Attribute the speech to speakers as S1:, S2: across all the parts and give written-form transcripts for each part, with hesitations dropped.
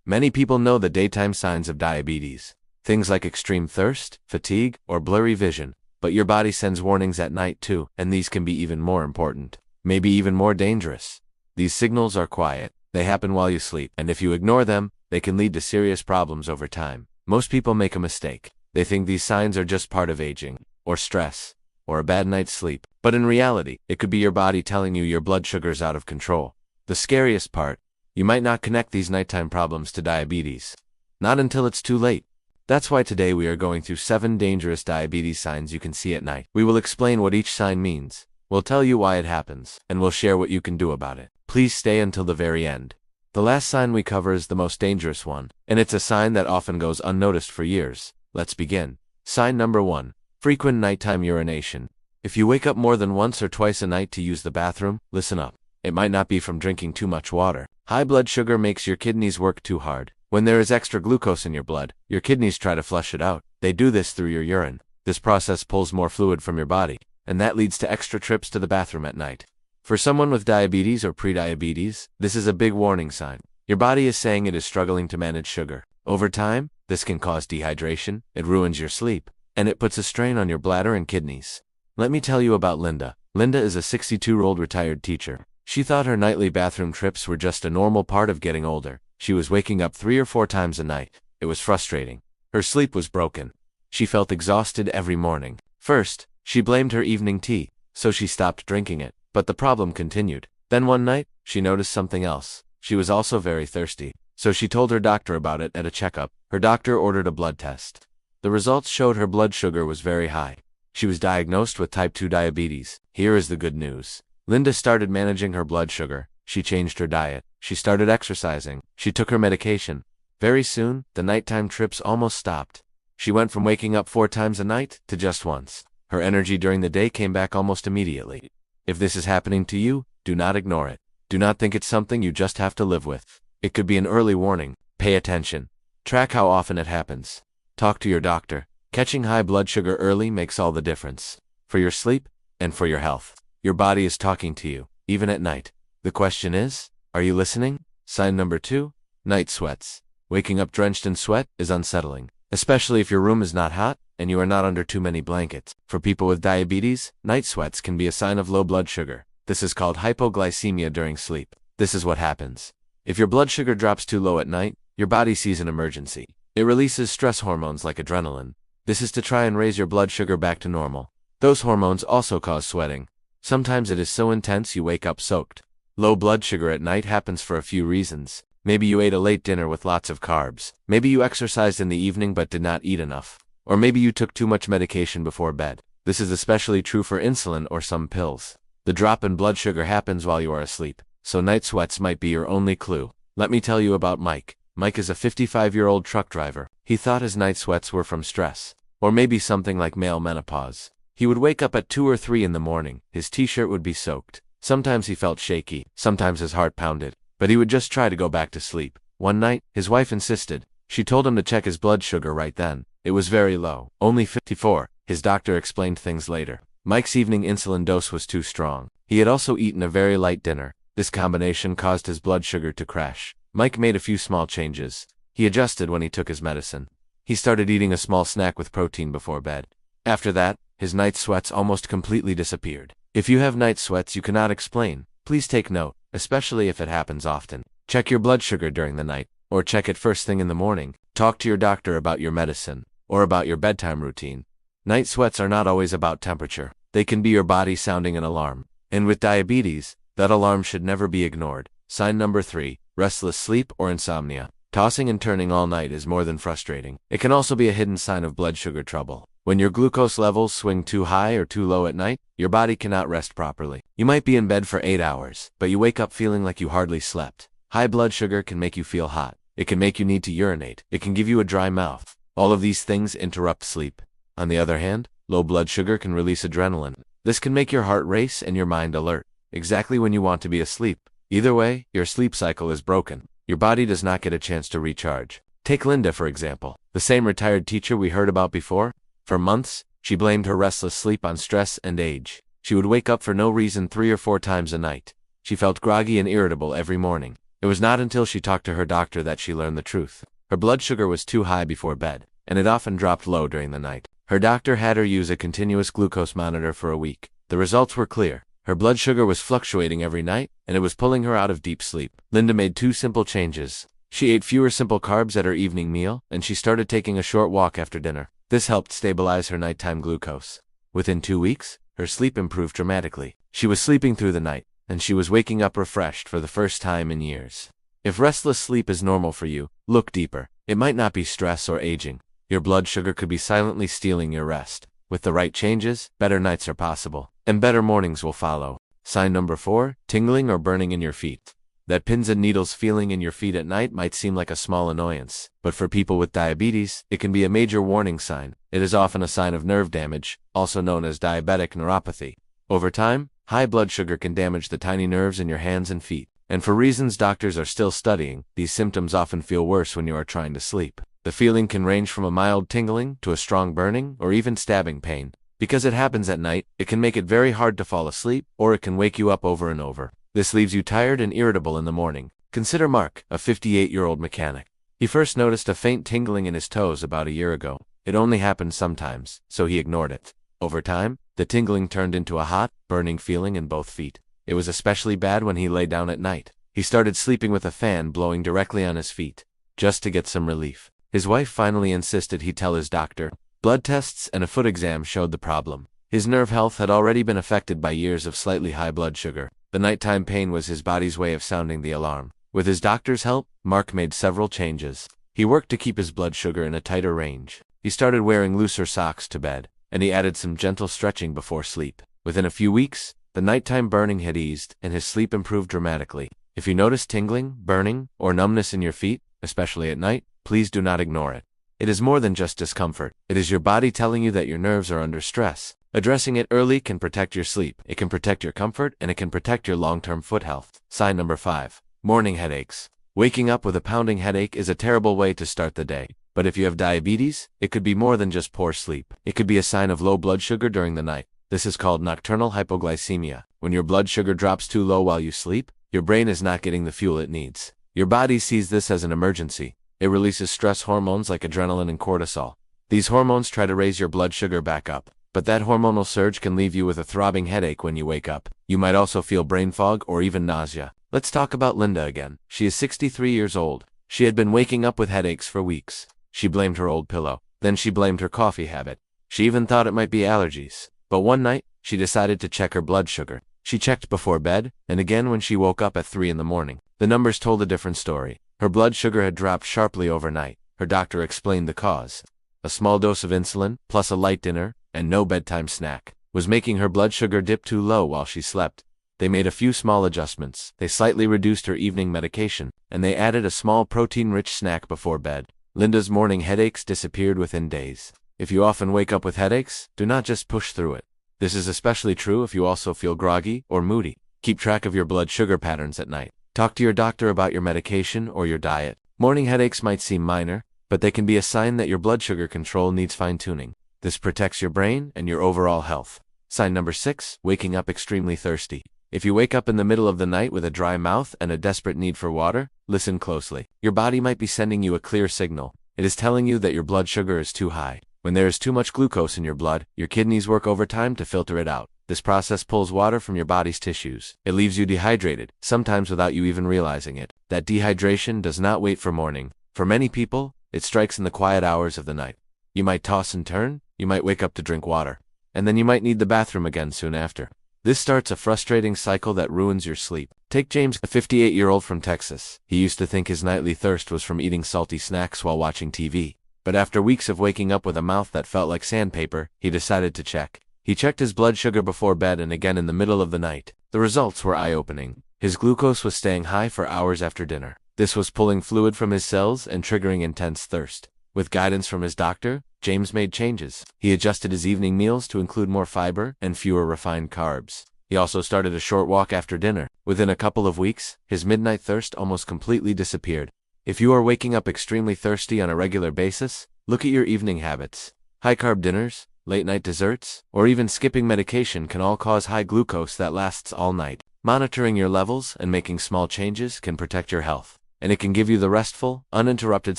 S1: Many people know the daytime signs of diabetes. Things like extreme thirst, fatigue, or blurry vision. But your body sends warnings at night too, and these can be even more important. Maybe even more dangerous. These signals are quiet. They happen while you sleep, and if you ignore them, they can lead to serious problems over time. Most people make a mistake. They think these signs are just part of aging, or stress, or a bad night's sleep. But in reality, it could be your body telling you your blood sugar's out of control. The scariest part, you might not connect these nighttime problems to diabetes. Not until it's too late. That's why today we are going through 7 dangerous diabetes signs you can see at night. We will explain what each sign means. We'll tell you why it happens, and we'll share what you can do about it. Please stay until the very end. The last sign we cover is the most dangerous one, and it's a sign that often goes unnoticed for years. Let's begin. Sign number 1. Frequent nighttime urination. If you wake up more than once or twice a night to use the bathroom, listen up. It might not be from drinking too much water. High blood sugar makes your kidneys work too hard. When there is extra glucose in your blood, your kidneys try to flush it out. They do this through your urine. This process pulls more fluid from your body, and that leads to extra trips to the bathroom at night. For someone with diabetes or prediabetes, this is a big warning sign. Your body is saying it is struggling to manage sugar. Over time, this can cause dehydration, it ruins your sleep, and it puts a strain on your bladder and kidneys. Let me tell you about Linda. Linda is a 62-year-old retired teacher. She thought her nightly bathroom trips were just a normal part of getting older. She was waking up 3 or 4 times a night. It was frustrating. Her sleep was broken. She felt exhausted every morning. First, she blamed her evening tea, so she stopped drinking it. But the problem continued. Then one night, she noticed something else. She was also very thirsty, so she told her doctor about it at a checkup. Her doctor ordered a blood test. The results showed her blood sugar was very high. She was diagnosed with type 2 diabetes. Here is the good news. Linda started managing her blood sugar. She changed her diet. She started exercising. She took her medication. Very soon, the nighttime trips almost stopped. She went from waking up 4 times a night to just once. Her energy during the day came back almost immediately. If this is happening to you, do not ignore it. Do not think it's something you just have to live with. It could be an early warning. Pay attention. Track how often it happens. Talk to your doctor. Catching high blood sugar early makes all the difference. For your sleep, and for your health. Your body is talking to you, even at night. The question is, are you listening? Sign number 2, night sweats. Waking up drenched in sweat is unsettling, especially if your room is not hot and you are not under too many blankets. For people with diabetes, night sweats can be a sign of low blood sugar. This is called hypoglycemia during sleep. This is what happens. If your blood sugar drops too low at night, your body sees an emergency. It releases stress hormones like adrenaline. This is to try and raise your blood sugar back to normal. Those hormones also cause sweating. Sometimes it is so intense you wake up soaked. Low blood sugar at night happens for a few reasons. Maybe you ate a late dinner with lots of carbs. Maybe you exercised in the evening but did not eat enough. Or maybe you took too much medication before bed. This is especially true for insulin or some pills. The drop in blood sugar happens while you are asleep, so night sweats might be your only clue. Let me tell you about Mike. Mike is a 55-year-old truck driver. He thought his night sweats were from stress, or maybe something like male menopause. He would wake up at 2 or 3 in the morning. His t-shirt would be soaked. Sometimes he felt shaky. Sometimes his heart pounded. But he would just try to go back to sleep. One night, his wife insisted. She told him to check his blood sugar right then. It was very low, only 54. His doctor explained things later. Mike's evening insulin dose was too strong. He had also eaten a very light dinner. This combination caused his blood sugar to crash. Mike made a few small changes. He adjusted when he took his medicine. He started eating a small snack with protein before bed. After that, his night sweats almost completely disappeared. If you have night sweats you cannot explain, please take note, especially if it happens often. Check your blood sugar during the night, or check it first thing in the morning. Talk to your doctor about your medicine, or about your bedtime routine. Night sweats are not always about temperature. They can be your body sounding an alarm. And with diabetes, that alarm should never be ignored. Sign number 3, restless sleep or insomnia. Tossing and turning all night is more than frustrating. It can also be a hidden sign of blood sugar trouble. When your glucose levels swing too high or too low at night, your body cannot rest properly. You might be in bed for 8 hours, but you wake up feeling like you hardly slept. High blood sugar can make you feel hot. It can make you need to urinate. It can give you a dry mouth. All of these things interrupt sleep. On the other hand, low blood sugar can release adrenaline. This can make your heart race and your mind alert, exactly when you want to be asleep. Either way, your sleep cycle is broken. Your body does not get a chance to recharge. Take Linda for example, the same retired teacher we heard about before. For months, she blamed her restless sleep on stress and age. She would wake up for no reason 3 or 4 times a night. She felt groggy and irritable every morning. It was not until she talked to her doctor that she learned the truth. Her blood sugar was too high before bed, and it often dropped low during the night. Her doctor had her use a continuous glucose monitor for a week. The results were clear. Her blood sugar was fluctuating every night, and it was pulling her out of deep sleep. Linda made 2 simple changes. She ate fewer simple carbs at her evening meal, and she started taking a short walk after dinner. This helped stabilize her nighttime glucose. Within 2 weeks, her sleep improved dramatically. She was sleeping through the night, and she was waking up refreshed for the first time in years. If restless sleep is normal for you, look deeper. It might not be stress or aging. Your blood sugar could be silently stealing your rest. With the right changes, better nights are possible, and better mornings will follow. Sign number 4, tingling or burning in your feet. That pins and needles feeling in your feet at night might seem like a small annoyance, but for people with diabetes, it can be a major warning sign. It is often a sign of nerve damage, also known as diabetic neuropathy. Over time, high blood sugar can damage the tiny nerves in your hands and feet, and for reasons doctors are still studying, these symptoms often feel worse when you are trying to sleep. The feeling can range from a mild tingling to a strong burning or even stabbing pain. Because it happens at night, it can make it very hard to fall asleep, or it can wake you up over and over. This leaves you tired and irritable in the morning. Consider Mark, a 58-year-old mechanic. He first noticed a faint tingling in his toes about a year ago. It only happened sometimes, so he ignored it. Over time, the tingling turned into a hot, burning feeling in both feet. It was especially bad when he lay down at night. He started sleeping with a fan blowing directly on his feet, just to get some relief. His wife finally insisted he tell his doctor. Blood tests and a foot exam showed the problem. His nerve health had already been affected by years of slightly high blood sugar. The nighttime pain was his body's way of sounding the alarm. With his doctor's help, Mark made several changes. He worked to keep his blood sugar in a tighter range. He started wearing looser socks to bed, and he added some gentle stretching before sleep. Within a few weeks, the nighttime burning had eased, and his sleep improved dramatically. If you notice tingling, burning, or numbness in your feet, especially at night, please do not ignore it. It is more than just discomfort. It is your body telling you that your nerves are under stress. Addressing it early can protect your sleep, it can protect your comfort, and it can protect your long-term foot health. Sign number 5. Morning headaches. Waking up with a pounding headache is a terrible way to start the day. But if you have diabetes, it could be more than just poor sleep. It could be a sign of low blood sugar during the night. This is called nocturnal hypoglycemia. When your blood sugar drops too low while you sleep, your brain is not getting the fuel it needs. Your body sees this as an emergency. It releases stress hormones like adrenaline and cortisol. These hormones try to raise your blood sugar back up, but that hormonal surge can leave you with a throbbing headache when you wake up. You might also feel brain fog or even nausea. Let's talk about Linda again. She is 63 years old. She had been waking up with headaches for weeks. She blamed her old pillow. Then she blamed her coffee habit. She even thought it might be allergies. But one night, she decided to check her blood sugar. She checked before bed, and again when she woke up at 3 in the morning. The numbers told a different story. Her blood sugar had dropped sharply overnight. Her doctor explained the cause. A small dose of insulin, plus a light dinner, and no bedtime snack, was making her blood sugar dip too low while she slept. They made a few small adjustments. They slightly reduced her evening medication, and they added a small protein-rich snack before bed. Linda's morning headaches disappeared within days. If you often wake up with headaches, do not just push through it. This is especially true if you also feel groggy or moody. Keep track of your blood sugar patterns at night. Talk to your doctor about your medication or your diet. Morning headaches might seem minor, but they can be a sign that your blood sugar control needs fine-tuning. This protects your brain and your overall health. Sign number 6, waking up extremely thirsty. If you wake up in the middle of the night with a dry mouth and a desperate need for water, listen closely. Your body might be sending you a clear signal. It is telling you that your blood sugar is too high. When there is too much glucose in your blood, your kidneys work overtime to filter it out. This process pulls water from your body's tissues. It leaves you dehydrated, sometimes without you even realizing it. That dehydration does not wait for morning. For many people, it strikes in the quiet hours of the night. You might toss and turn, you might wake up to drink water, and then you might need the bathroom again soon after. This starts a frustrating cycle that ruins your sleep. Take James, a 58-year-old from Texas. He used to think his nightly thirst was from eating salty snacks while watching TV. But after weeks of waking up with a mouth that felt like sandpaper, he decided to check. He checked his blood sugar before bed and again in the middle of the night. The results were eye-opening. His glucose was staying high for hours after dinner. This was pulling fluid from his cells and triggering intense thirst. With guidance from his doctor, James made changes. He adjusted his evening meals to include more fiber and fewer refined carbs. He also started a short walk after dinner. Within a couple of weeks, his midnight thirst almost completely disappeared. If you are waking up extremely thirsty on a regular basis, look at your evening habits. High-carb dinners, late-night desserts, or even skipping medication can all cause high glucose that lasts all night. Monitoring your levels and making small changes can protect your health, and it can give you the restful, uninterrupted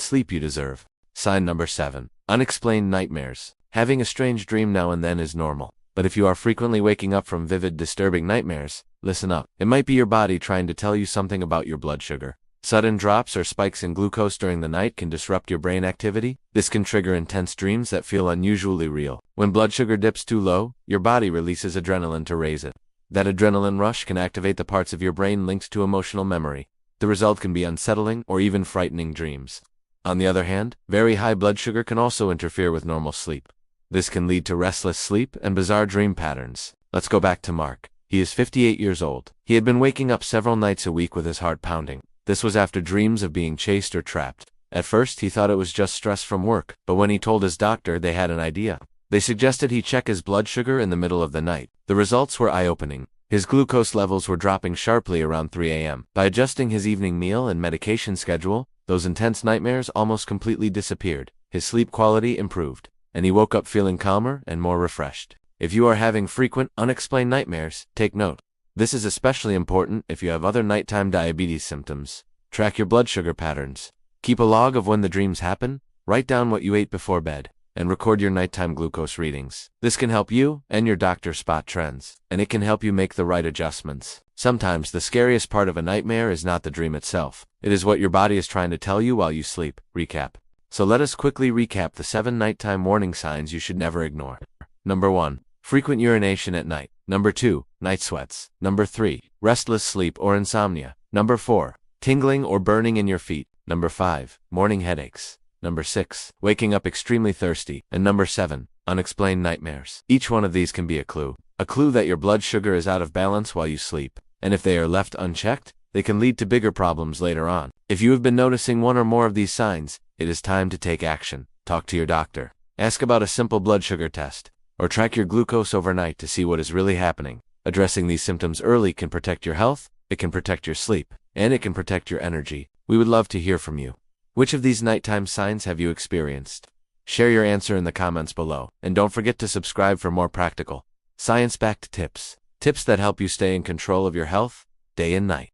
S1: sleep you deserve. Sign number 7. Unexplained nightmares. Having a strange dream now and then is normal, but if you are frequently waking up from vivid, disturbing nightmares, listen up. It might be your body trying to tell you something about your blood sugar. Sudden drops or spikes in glucose during the night can disrupt your brain activity. This can trigger intense dreams that feel unusually real. When blood sugar dips too low, your body releases adrenaline to raise it. That adrenaline rush can activate the parts of your brain linked to emotional memory. The result can be unsettling or even frightening dreams. On the other hand, very high blood sugar can also interfere with normal sleep. This can lead to restless sleep and bizarre dream patterns. Let's go back to Mark. He is 58 years old. He had been waking up several nights a week with his heart pounding. This was after dreams of being chased or trapped. At first, he thought it was just stress from work, but when he told his doctor, they had an idea. They suggested he check his blood sugar in the middle of the night. The results were eye-opening. His glucose levels were dropping sharply around 3 a.m. By adjusting his evening meal and medication schedule, those intense nightmares almost completely disappeared. His sleep quality improved, and he woke up feeling calmer and more refreshed. If you are having frequent, unexplained nightmares, take note. This is especially important if you have other nighttime diabetes symptoms. Track your blood sugar patterns. Keep a log of when the dreams happen, write down what you ate before bed, and record your nighttime glucose readings. This can help you and your doctor spot trends, and it can help you make the right adjustments. Sometimes the scariest part of a nightmare is not the dream itself. It is what your body is trying to tell you while you sleep. Recap. So let us quickly recap the 7 nighttime warning signs you should never ignore. Number 1. Frequent urination at night. Number 2. Night sweats. Number 3. Restless sleep or insomnia. Number 4. Tingling or burning in your feet. Number 5. Morning headaches. Number 6. Waking up extremely thirsty. And number 7. Unexplained nightmares. Each one of these can be a clue that your blood sugar is out of balance while you sleep. And if they are left unchecked, they can lead to bigger problems later on. If you have been noticing one or more of these signs, it is time to take action. Talk to your doctor. Ask about a simple blood sugar test, or track your glucose overnight to see what is really happening. Addressing these symptoms early can protect your health, it can protect your sleep, and it can protect your energy. We would love to hear from you. Which of these nighttime signs have you experienced? Share your answer in the comments below, and don't forget to subscribe for more practical, science-backed tips that help you stay in control of your health, day and night.